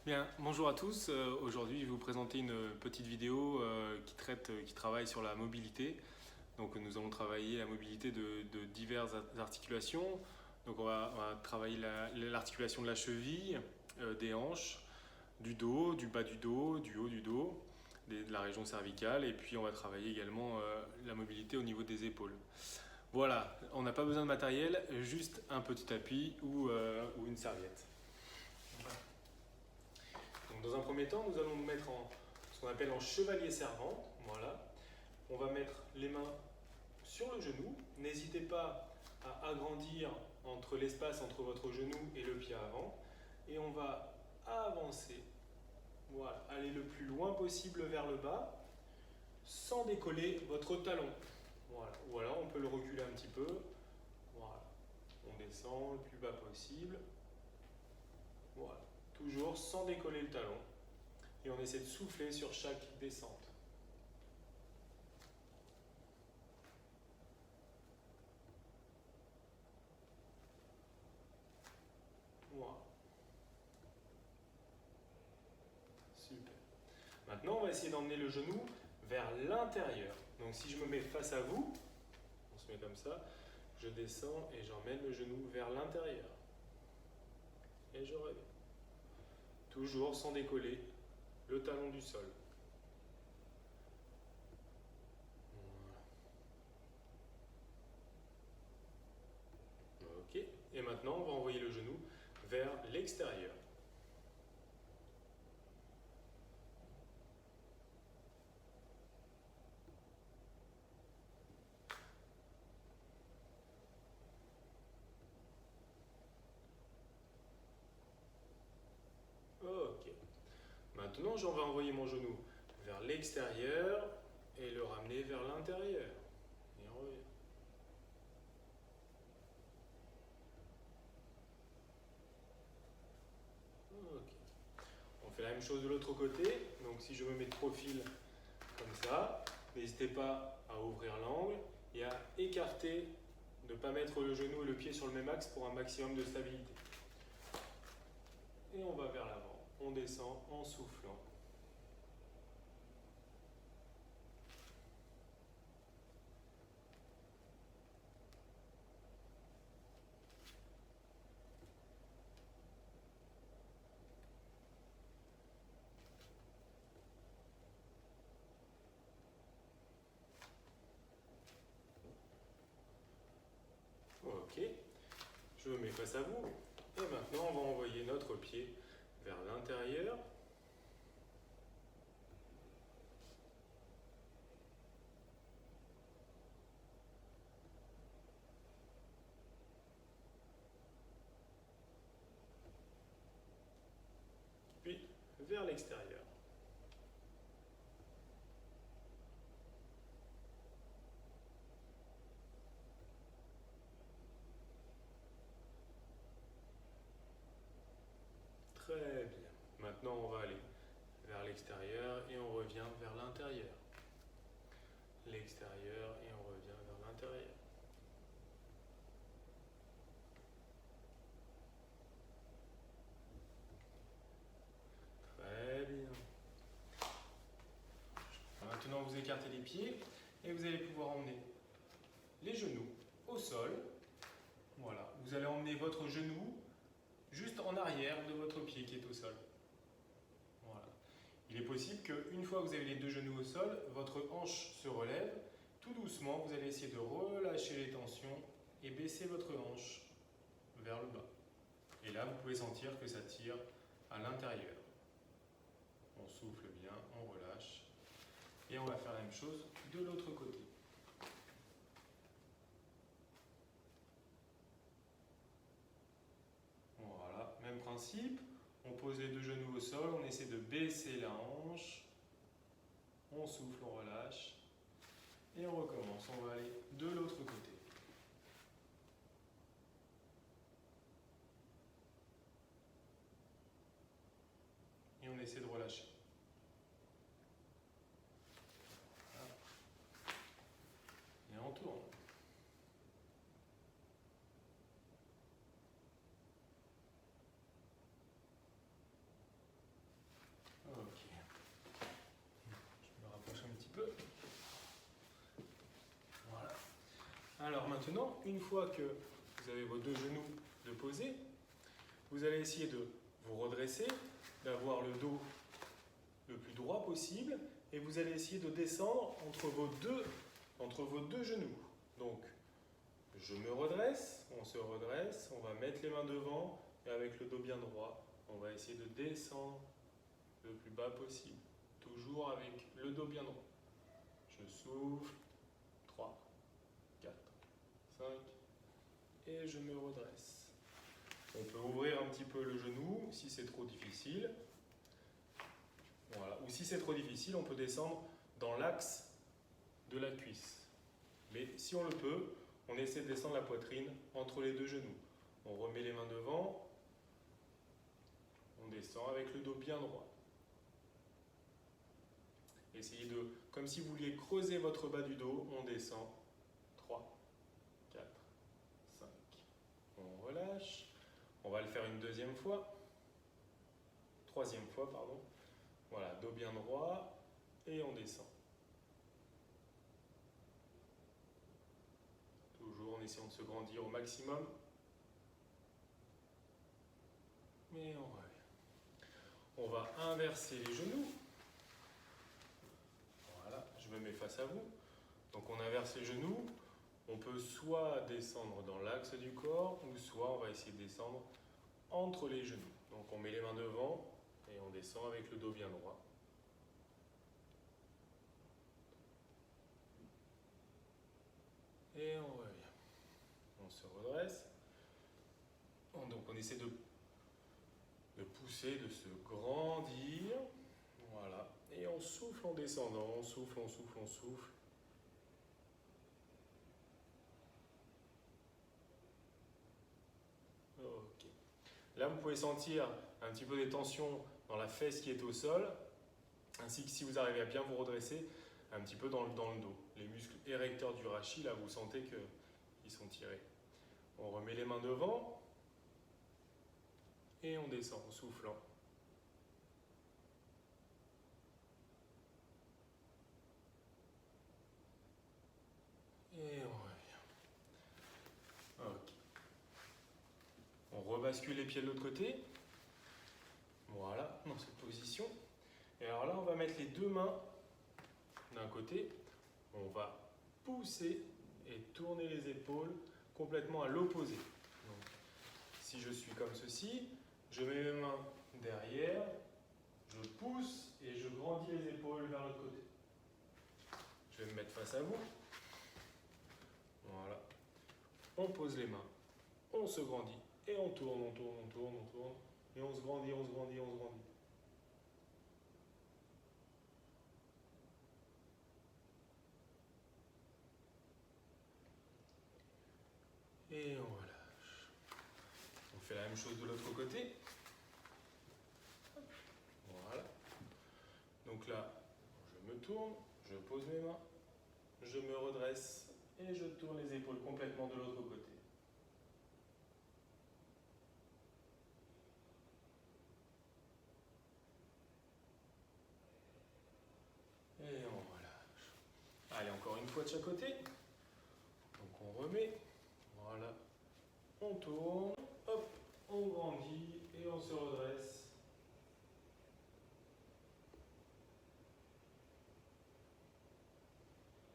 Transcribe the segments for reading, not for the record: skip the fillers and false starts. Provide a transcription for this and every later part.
Bien, bonjour à tous. Aujourd'hui, je vais vous présenter une petite vidéo qui travaille sur la mobilité. Donc, nous allons travailler la mobilité de diverses articulations. Donc, on va travailler l'articulation de la cheville, des hanches, du dos, du bas du dos, du haut du dos, de la région cervicale. Et puis, on va travailler également la mobilité au niveau des épaules. Voilà, on n'a pas besoin de matériel, juste un petit tapis ou une serviette. Donc, dans un premier temps, nous allons nous mettre en ce qu'on appelle en chevalier servant. Voilà. On va mettre les mains sur le genou. N'hésitez pas à agrandir l'espace entre votre genou et le pied avant. Et on va avancer. Voilà. Aller le plus loin possible vers le bas sans décoller votre talon. Voilà. Ou alors on peut le reculer un petit peu. Voilà. On descend le plus bas possible. Voilà. Toujours sans décoller le talon. Et on essaie de souffler sur chaque descente. Voilà. Super. Maintenant, on va essayer d'emmener le genou vers l'intérieur. Donc si je me mets face à vous, on se met comme ça, je descends et j'emmène le genou vers l'intérieur. Et je reviens. Toujours sans décoller le talon du sol. Voilà. Ok. Et maintenant, on va envoyer le genou vers l'extérieur. Ok. Maintenant, on va envoyer mon genou vers l'extérieur et le ramener vers l'intérieur. Et on revient. Ok. On fait la même chose de l'autre côté. Donc si je me mets de profil comme ça, n'hésitez pas à ouvrir l'angle et à écarter, ne pas mettre le genou et le pied sur le même axe pour un maximum de stabilité. Et on va vers l'avant. On descend en soufflant. Ok, je me mets face à vous. Et maintenant, on va envoyer notre pied vers l'intérieur. Puis vers l'extérieur. Très bien. Maintenant, on va aller vers l'extérieur et on revient vers l'intérieur. L'extérieur et on revient vers l'intérieur. Très bien. Maintenant, vous écartez les pieds et vous allez pouvoir emmener les genoux au sol. Voilà. Vous allez emmener votre genou juste en arrière de votre pied qui est au sol. Voilà. Il est possible qu'une fois que vous avez les deux genoux au sol, votre hanche se relève. Tout doucement, vous allez essayer de relâcher les tensions et baisser votre hanche vers le bas. Et là, vous pouvez sentir que ça tire à l'intérieur. On souffle bien, on relâche. Et on va faire la même chose de l'autre côté. Voilà, même principe. On pose les deux genoux au sol, on essaie de baisser la hanche. On souffle, on relâche. Et on recommence. On va aller de l'autre côté. Et on essaie de relâcher. Et on tourne. maintenant, une fois que vous avez vos deux genoux de posés, vous allez essayer de vous redresser, d'avoir le dos le plus droit possible, et vous allez essayer de descendre entre vos deux genoux. Donc, je me redresse, on se redresse, on va mettre les mains devant, et avec le dos bien droit, on va essayer de descendre le plus bas possible. Toujours avec le dos bien droit. Je souffle. 3, 4, 5. Et je me redresse. On peut ouvrir un petit peu le genou si c'est trop difficile. Voilà. Ou si c'est trop difficile, on peut descendre dans l'axe de la cuisse. Mais si on le peut, on essaie de descendre la poitrine entre les deux genoux. On remet les mains devant. On descend avec le dos bien droit. Essayez de, comme si vous vouliez creuser votre bas du dos, on descend. 3, 4, 5. On relâche. On va le faire une deuxième fois. Troisième fois, pardon. Voilà, dos bien droit. Et on descend. Toujours en essayant de se grandir au maximum. Et on revient. On va inverser les genoux. Voilà, je me mets face à vous. Donc on inverse les genoux. On peut soit descendre dans l'axe du corps, ou soit on va essayer de descendre entre les genoux. Donc on met les mains devant et on descend avec le dos bien droit. Et on revient. On se redresse. Donc on essaie de pousser, de se grandir. Voilà. Et on souffle en descendant. On souffle, on souffle, on souffle. Ok. Là, vous pouvez sentir un petit peu des tensions dans la fesse qui est au sol, ainsi que si vous arrivez à bien vous redresser, un petit peu dans le dos. Les muscles érecteurs du rachis, là, vous sentez qu'ils sont tirés. On remet les mains devant et on descend en soufflant. Et on revient. Ok. On rebascule les pieds de l'autre côté. Voilà, dans cette position. Et alors là, on va mettre les deux mains d'un côté. On va pousser et tourner les épaules complètement à l'opposé. Donc, si je suis comme ceci, je mets mes mains derrière, je pousse et je grandis les épaules vers l'autre côté. Je vais me mettre face à vous. Voilà. On pose les mains, on se grandit et on tourne, on tourne, on tourne, on tourne. Et on se grandit, on se grandit, on se grandit. Et on relâche. On fait la même chose de l'autre côté. Voilà. Donc là, je me tourne, je pose mes mains, je me redresse et je tourne les épaules complètement de l'autre côté. Et on relâche. Allez, encore une fois de chaque côté. Donc on remet. Voilà. On tourne. Hop. On grandit et on se redresse.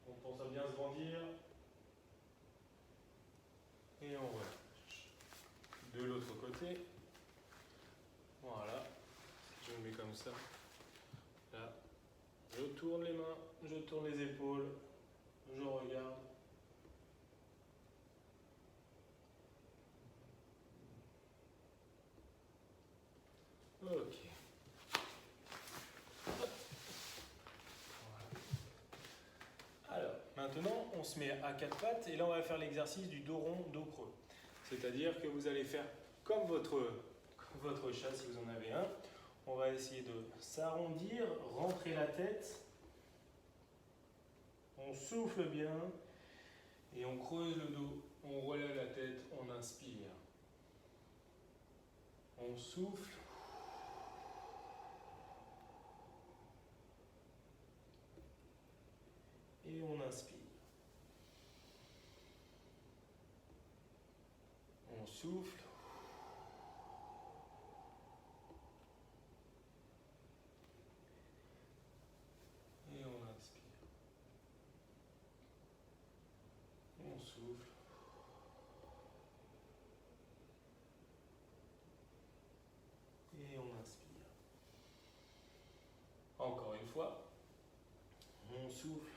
On pense à bien se grandir. Et on relâche. De l'autre côté. Voilà. Je me mets comme ça. Là. Je tourne les mains. Je tourne les épaules. Je regarde. Ok. Alors, maintenant, on se met à quatre pattes et là, on va faire l'exercice du dos rond, dos creux. C'est-à-dire que vous allez faire comme votre chat, si vous en avez un. On va essayer de s'arrondir, rentrer la tête. On souffle bien et on creuse le dos. On relève la tête, on inspire. On souffle. Et on inspire. souffle. Et on inspire. On souffle. Et on inspire. Encore une fois. On souffle.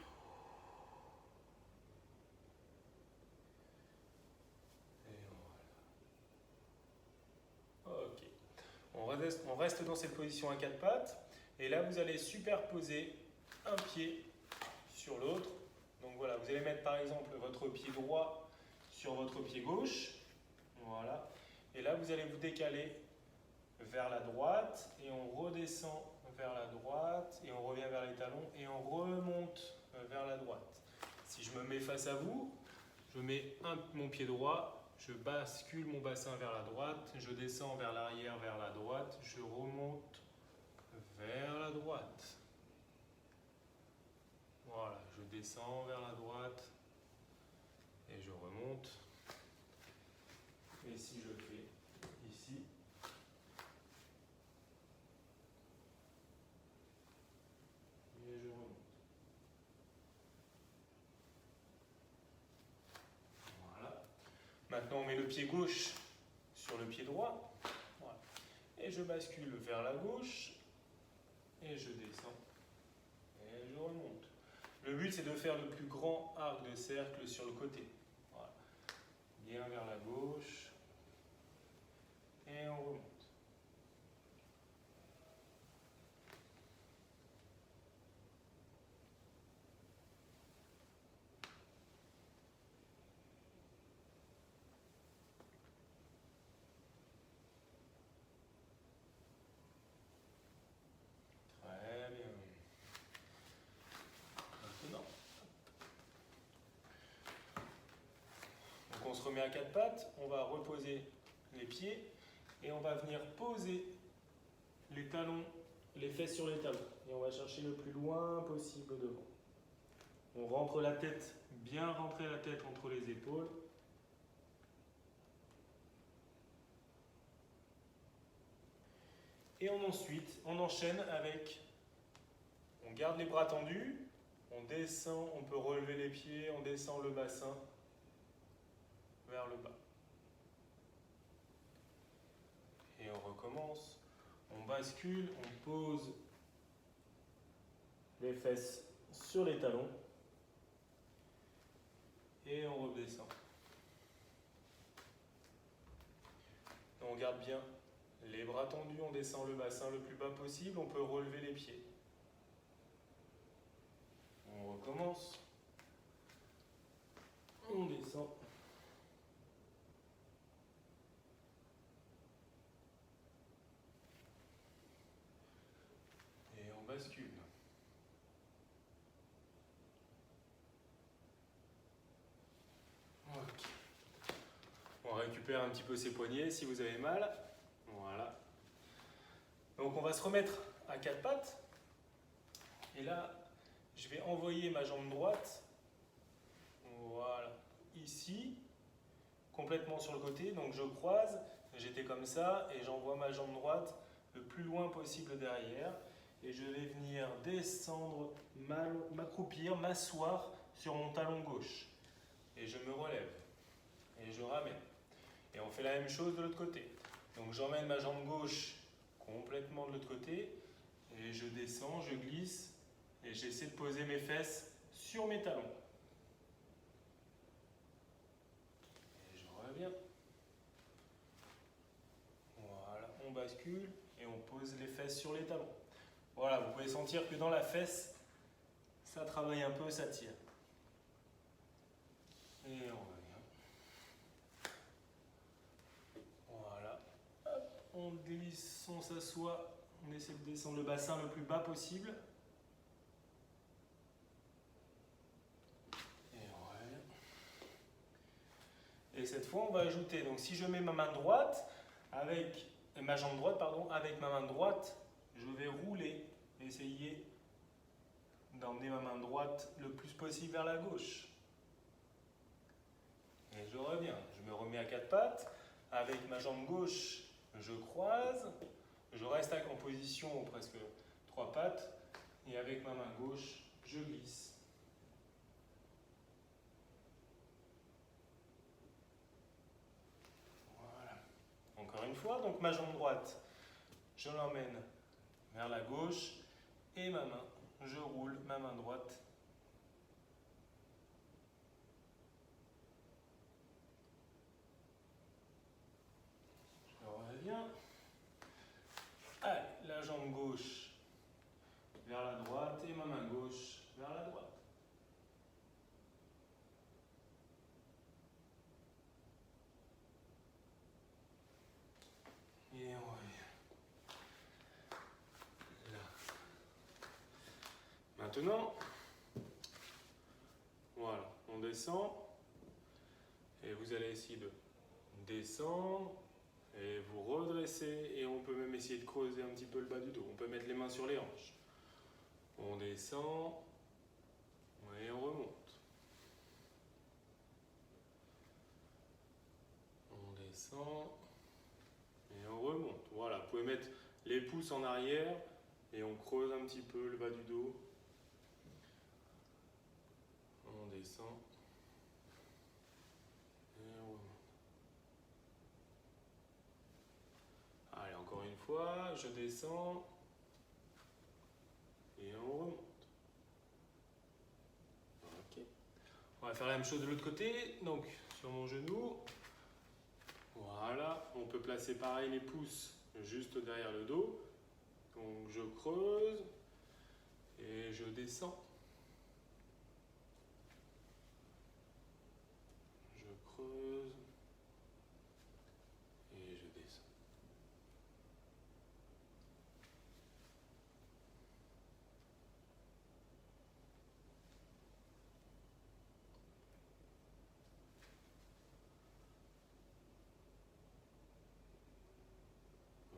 Ok. On reste dans cette position à quatre pattes. Et là, vous allez superposer un pied sur l'autre. Donc voilà, vous allez mettre par exemple votre pied droit sur votre pied gauche. Voilà. Et là, vous allez vous décaler vers la droite. Et on redescend vers la droite. Et on revient vers les talons. Et on remonte vers la droite. Si je me mets face à vous, je mets mon pied droit. Je bascule mon bassin vers la droite, je descends vers l'arrière, vers la droite, je remonte vers la droite. Voilà, je descends vers la droite et je remonte. Et si je fais ici, et je remonte. Voilà. Maintenant, on met le pied gauche sur le pied droit. Voilà. Et je bascule vers la gauche. Et je descends. Et je remonte. Le but, c'est de faire le plus grand arc de cercle sur le côté. Voilà. Bien vers la gauche. Et on remonte. On se remet à quatre pattes, on va reposer les pieds et on va venir poser les talons, les fesses sur les talons. Et on va chercher le plus loin possible devant. On rentre la tête, bien rentrer la tête entre les épaules. Et ensuite, on enchaîne avec, on garde les bras tendus, on descend, on peut relever les pieds, on descend le bassin vers le bas. Et on recommence, on bascule, on pose les fesses sur les talons et on redescend. Et on garde bien les bras tendus, on descend le bassin le plus bas possible, on peut relever les pieds. On recommence, on descend. Et on bascule. Ok. On récupère un petit peu ses poignets si vous avez mal. Voilà. Donc on va se remettre à quatre pattes. Et là, je vais envoyer ma jambe droite. Voilà. Ici, complètement sur le côté. Donc je croise, j'étais comme ça, et j'envoie ma jambe droite le plus loin possible derrière. Et je vais venir descendre, m'accroupir, m'asseoir sur mon talon gauche. Et je me relève. Et je ramène. Et on fait la même chose de l'autre côté. Donc j'emmène ma jambe gauche complètement de l'autre côté. Et je descends, je glisse. Et j'essaie de poser mes fesses sur mes talons. Et je reviens. Voilà, on bascule et on pose les fesses sur les talons. Voilà, vous pouvez sentir que dans la fesse, ça travaille un peu, ça tire. Et on revient. Voilà. Hop, on glisse, on s'assoit. On essaie de descendre le bassin le plus bas possible. Et on revient. Et cette fois, on va ajouter. Donc si je mets ma main droite, avec ma jambe droite, pardon, avec ma main droite, je vais rouler, essayer d'emmener ma main droite le plus possible vers la gauche. Et je reviens, je me remets à quatre pattes. avec ma jambe gauche, je croise. Je reste en position presque 3 pattes. Et avec ma main gauche, je glisse. Voilà. Encore une fois, donc ma jambe droite, je l'emmène vers la gauche. Et ma main, je roule ma main droite. Je reviens. Allez, la jambe gauche vers la droite et ma main gauche vers la droite. Et on revient. Là. Maintenant, voilà, on descend. Et vous allez essayer de descendre et vous redresser. Et on peut même essayer de creuser un petit peu le bas du dos. On peut mettre les mains sur les hanches. On descend et on remonte. On descend et on remonte. Voilà, vous pouvez mettre les pouces en arrière et on creuse un petit peu le bas du dos. On descend et on remonte. Allez, encore une fois, je descends et on remonte. Ok. On va faire la même chose de l'autre côté, donc sur mon genou. Voilà, on peut placer pareil les pouces juste derrière le dos. Donc je creuse et je descends. Je creuse et je descends.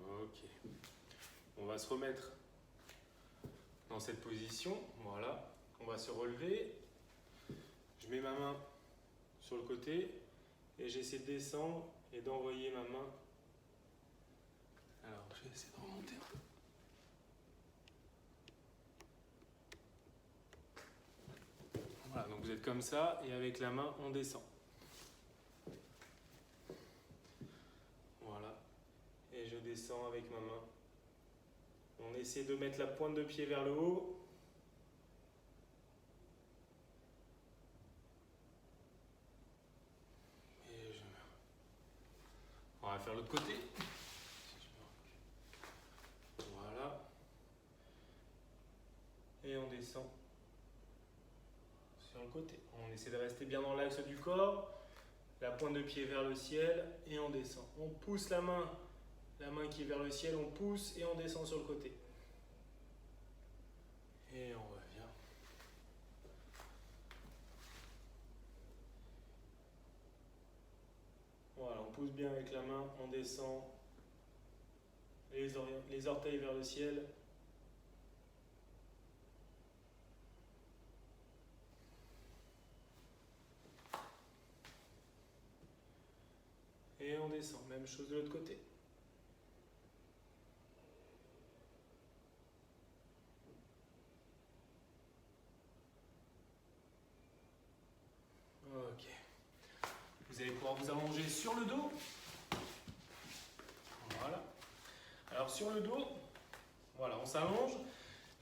Ok. On va se remettre dans cette position. Voilà. On va se relever. Je mets ma main sur le côté et j'essaie de descendre et d'envoyer ma main. Alors, je vais essayer de remonter un peu. Voilà, donc vous êtes comme ça et avec la main, on descend. Voilà. Et je descends avec ma main. On essaie de mettre la pointe de pied vers le haut. Et je... On va faire l'autre côté. Voilà. Et on descend sur le côté. On essaie de rester bien dans l'axe du corps. La pointe de pied vers le ciel et on descend. On pousse la main qui est vers le ciel, on pousse et on descend sur le côté. Et on revient. Voilà, on pousse bien avec la main, on descend. Les orteils vers le ciel. Et on descend. Même chose de l'autre côté. Ok. Vous allez pouvoir vous allonger sur le dos. Voilà. Alors sur le dos, voilà, on s'allonge.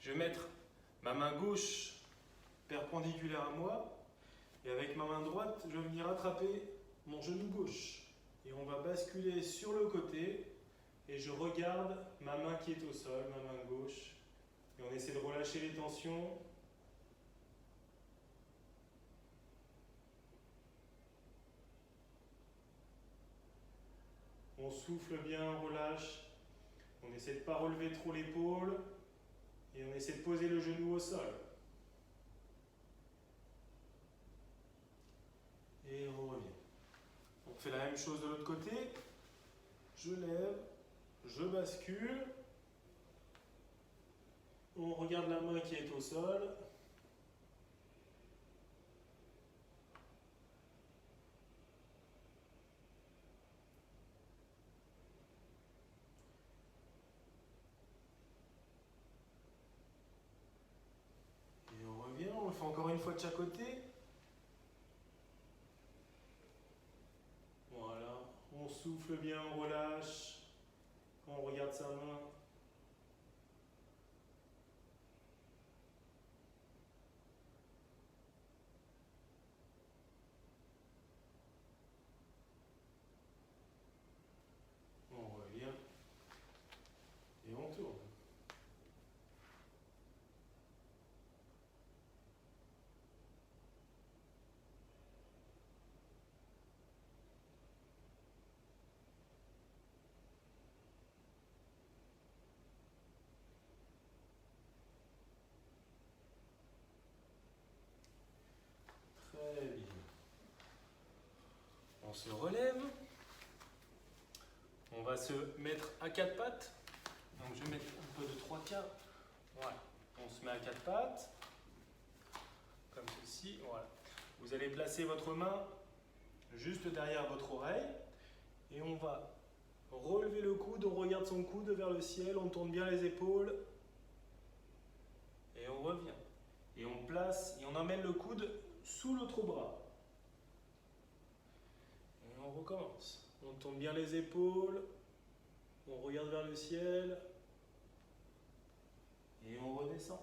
Je vais mettre ma main gauche perpendiculaire à moi. Et avec ma main droite, je vais venir attraper mon genou gauche. Et on va basculer sur le côté. Et je regarde ma main qui est au sol, ma main gauche. Et on essaie de relâcher les tensions. On souffle bien, on relâche. On essaie de ne pas relever trop l'épaule. Et on essaie de poser le genou au sol. Et on revient. On fait la même chose de l'autre côté. Je lève, je bascule. On regarde la main qui est au sol. une fois de chaque côté. Voilà, on souffle bien, on relâche. Quand on regarde sa main. On revient et on tourne. Très bien. On se relève. On va se mettre à quatre pattes. Donc je vais mettre un peu de 3 quarts. Voilà. On se met à quatre pattes. Comme ceci. Voilà. Vous allez placer votre main juste derrière votre oreille. Et on va relever le coude. On regarde son coude vers le ciel. On tourne bien les épaules. Et on revient. Et on place et on emmène le coude sous l'autre bras. Et on recommence. On tourne bien les épaules. On regarde vers le ciel. Et on redescend.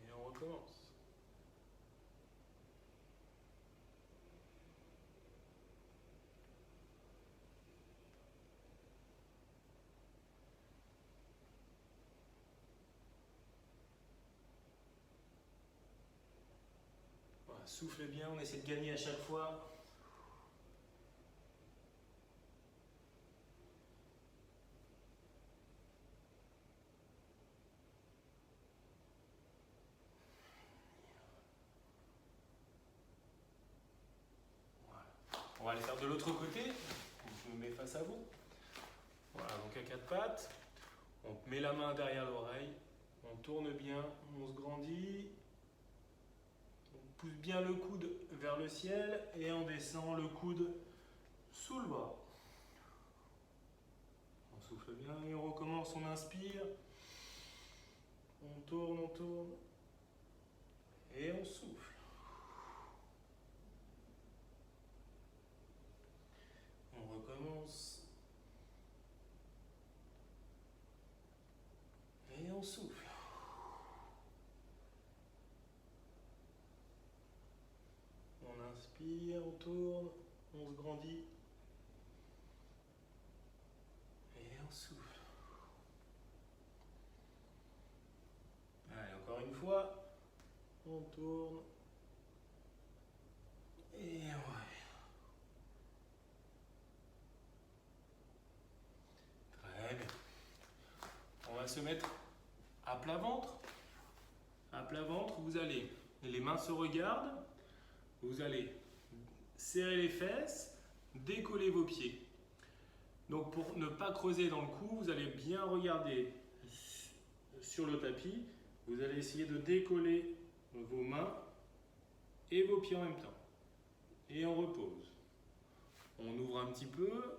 Et on recommence. Voilà, soufflez bien, on essaie de gagner à chaque fois. On va aller faire de l'autre côté. Je me mets face à vous. Voilà, donc à quatre pattes. On met la main derrière l'oreille. On tourne bien, on se grandit. On pousse bien le coude vers le ciel et on descend le coude sous le bras. On souffle bien et on recommence, on inspire. On tourne et on souffle. On recommence. Et on souffle. On inspire, on tourne, on se grandit. Et on souffle. Allez, encore une fois. On tourne. Et on revient. Très bien. On va se mettre à plat ventre. À plat ventre, vous allez, les mains se regardent. Vous allez serrer les fesses, décoller vos pieds. Donc pour ne pas creuser dans le cou, vous allez bien regarder sur le tapis. Vous allez essayer de décoller vos mains et vos pieds en même temps. Et on repose. On ouvre un petit peu.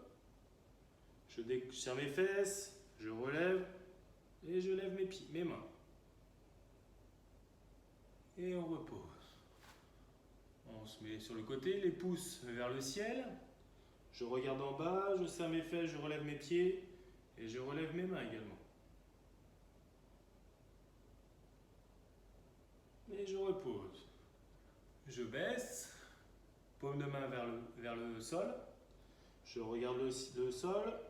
Je serre mes fesses, je relève et je lève mes pieds, mes mains. Et on repose. On se met sur le côté, les pouces vers le ciel. Je regarde en bas, je serre mes fesses, je relève mes pieds et je relève mes mains également. Et je repose. Je baisse, paume de main vers le sol. Je regarde le sol,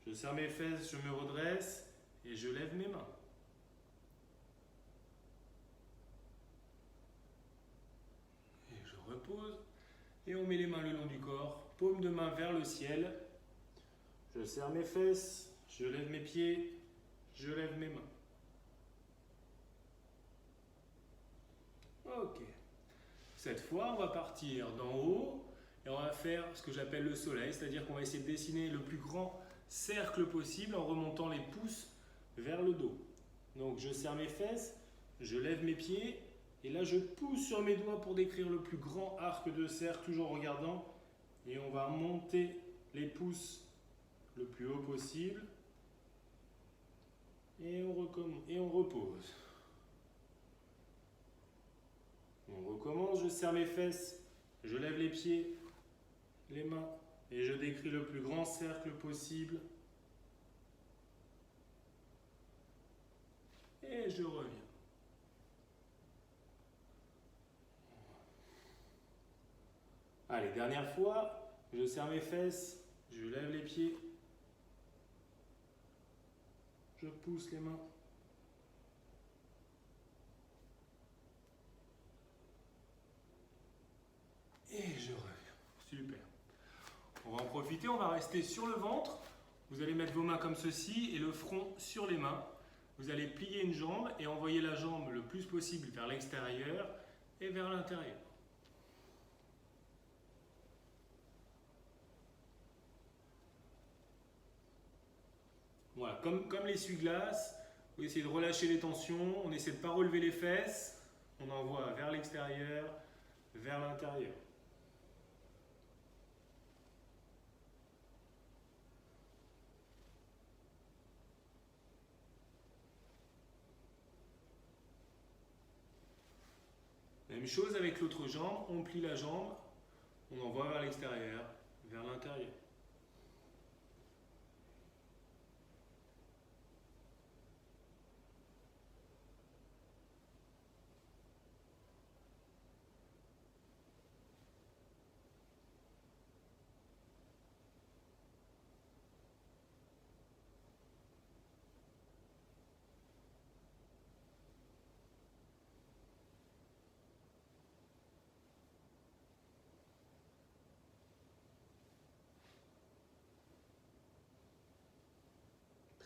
je serre mes fesses, je me redresse et je lève mes mains. Et je repose. Et on met les mains le long du corps, paume de main vers le ciel. Je serre mes fesses, je lève mes pieds, je lève mes mains. Ok. Cette fois, on va partir d'en haut et on va faire ce que j'appelle le soleil, c'est-à-dire qu'on va essayer de dessiner le plus grand cercle possible en remontant les pouces vers le dos. Donc je serre mes fesses, je lève mes pieds et là je pousse sur mes doigts pour décrire le plus grand arc de cercle, toujours en regardant. Et on va monter les pouces le plus haut possible. Et on recommence, et on repose. On recommence, je serre mes fesses, je lève les pieds, les mains, et je décris le plus grand cercle possible. Et je reviens. Allez, dernière fois, je serre mes fesses, je lève les pieds, je pousse les mains. Et je reviens. Super. On va en profiter, on va rester sur le ventre. Vous allez mettre vos mains comme ceci et le front sur les mains. Vous allez plier une jambe et envoyer la jambe le plus possible vers l'extérieur et vers l'intérieur. Voilà, comme l'essuie-glace, vous essayez de relâcher les tensions, on essaie de ne pas relever les fesses, on envoie vers l'extérieur, vers l'intérieur. Même chose avec l'autre jambe, on plie la jambe, on envoie vers l'extérieur, vers l'intérieur.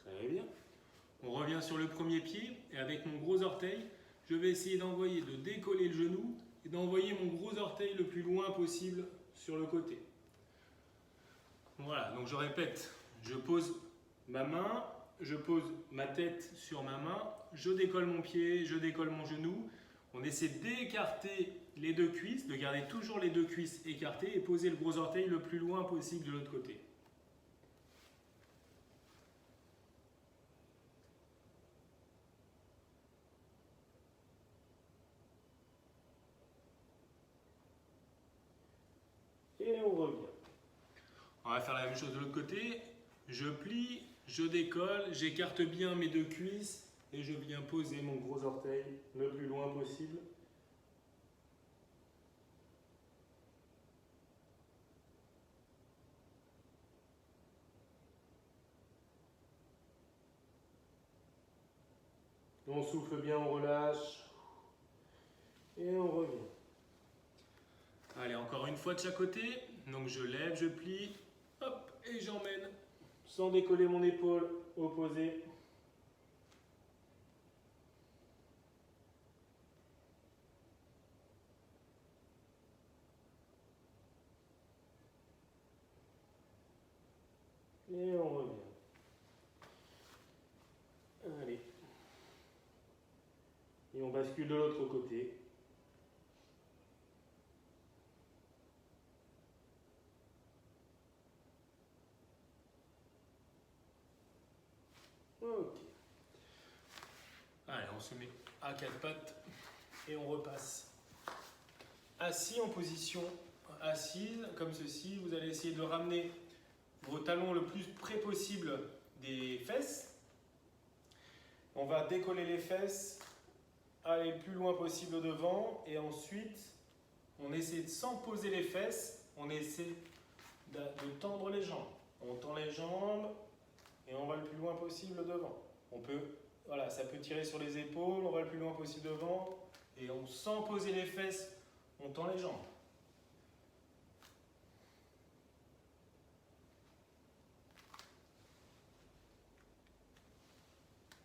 Très bien. On revient sur le premier pied et avec mon gros orteil, je vais essayer de décoller le genou et d'envoyer mon gros orteil le plus loin possible sur le côté. Voilà, donc je répète, je pose ma main, je pose ma tête sur ma main, je décolle mon pied, je décolle mon genou. On essaie d'écarter les deux cuisses, de garder toujours les deux cuisses écartées et poser le gros orteil le plus loin possible de l'autre côté. Et on revient. On va faire la même chose de l'autre côté. Je plie, je décolle, j'écarte bien mes deux cuisses et je viens poser mon gros orteil le plus loin possible. On souffle bien, on relâche et on revient. Allez, encore une fois de chaque côté. Donc je lève, je plie, hop, et j'emmène sans décoller mon épaule opposée. Et on revient. Allez. Et on bascule de l'autre côté. Ok. Allez, on se met à quatre pattes et on repasse. Assis en position assise, comme ceci, vous allez essayer de ramener vos talons le plus près possible des fesses. On va décoller les fesses, aller le plus loin possible devant et ensuite on essaie, sans poser les fesses, on essaie de tendre les jambes. On tend les jambes et on va le plus loin possible devant. On peut, voilà, ça peut tirer sur les épaules, on va le plus loin possible devant et sans poser les fesses, on tend les jambes.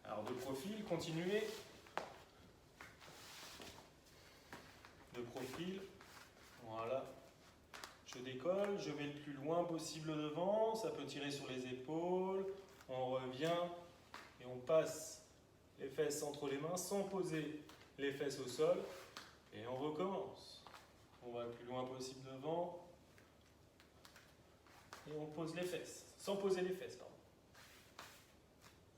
Alors de profil, continuez. De profil, voilà. Je décolle, je vais le plus loin possible devant, ça peut tirer sur les épaules, on revient et on passe les fesses entre les mains sans poser les fesses au sol et on recommence. On va le plus loin possible devant et on pose les fesses, sans poser les fesses, pardon.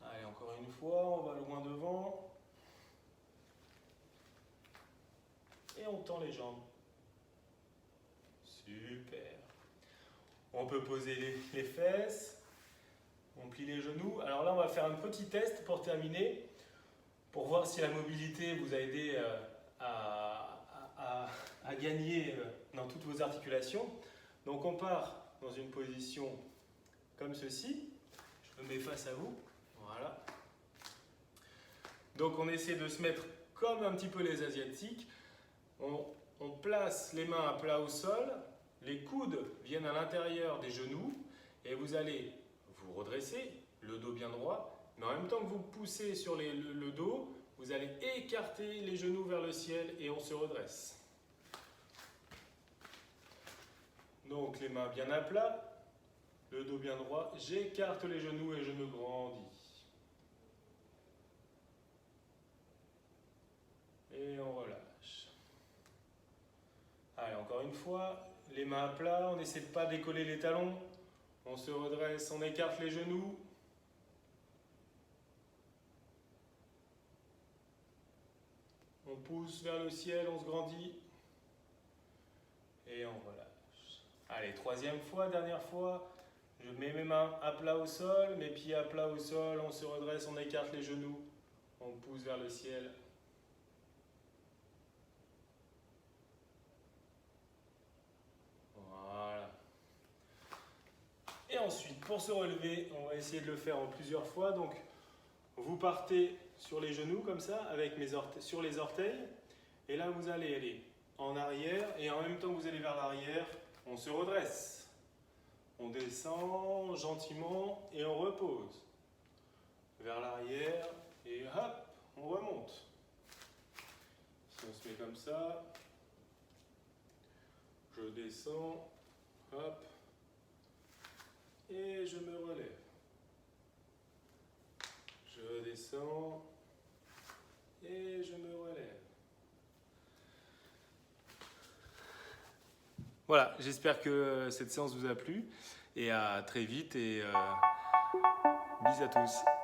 Allez, encore une fois, on va loin devant. Et on tend les jambes. Super. On peut poser les fesses. On plie les genoux. Alors là, on va faire un petit test pour terminer, pour voir si la mobilité vous a aidé à gagner dans toutes vos articulations. Donc on part dans une position comme ceci. Je me mets face à vous. Voilà. Donc on essaie de se mettre comme un petit peu les Asiatiques. On place les mains à plat au sol. Les coudes viennent à l'intérieur des genoux. Et vous allez vous redresser, le dos bien droit. Mais en même temps que vous poussez sur le dos, vous allez écarter les genoux vers le ciel et on se redresse. Donc les mains bien à plat, le dos bien droit, j'écarte les genoux et je me grandis. Et on relâche. Allez, encore une fois, les mains à plat, on n'essaie de pas décoller les talons. On se redresse, on écarte les genoux. On pousse vers le ciel, on se grandit. Et on relâche. Allez, troisième fois, dernière fois. Je mets mes mains à plat au sol, mes pieds à plat au sol. On se redresse, on écarte les genoux. On pousse vers le ciel. Voilà. Et ensuite, pour se relever, on va essayer de le faire en plusieurs fois. Donc, vous partez sur les genoux comme ça, avec sur les orteils. Et là, vous allez aller en arrière. Et en même temps que vous allez vers l'arrière, on se redresse. On descend gentiment et on repose. Vers l'arrière et hop, on remonte. Si on se met comme ça, je descends, hop, et je me relève. Je descends et je me relève. Voilà, j'espère que cette séance vous a plu et à très vite et bisous à tous.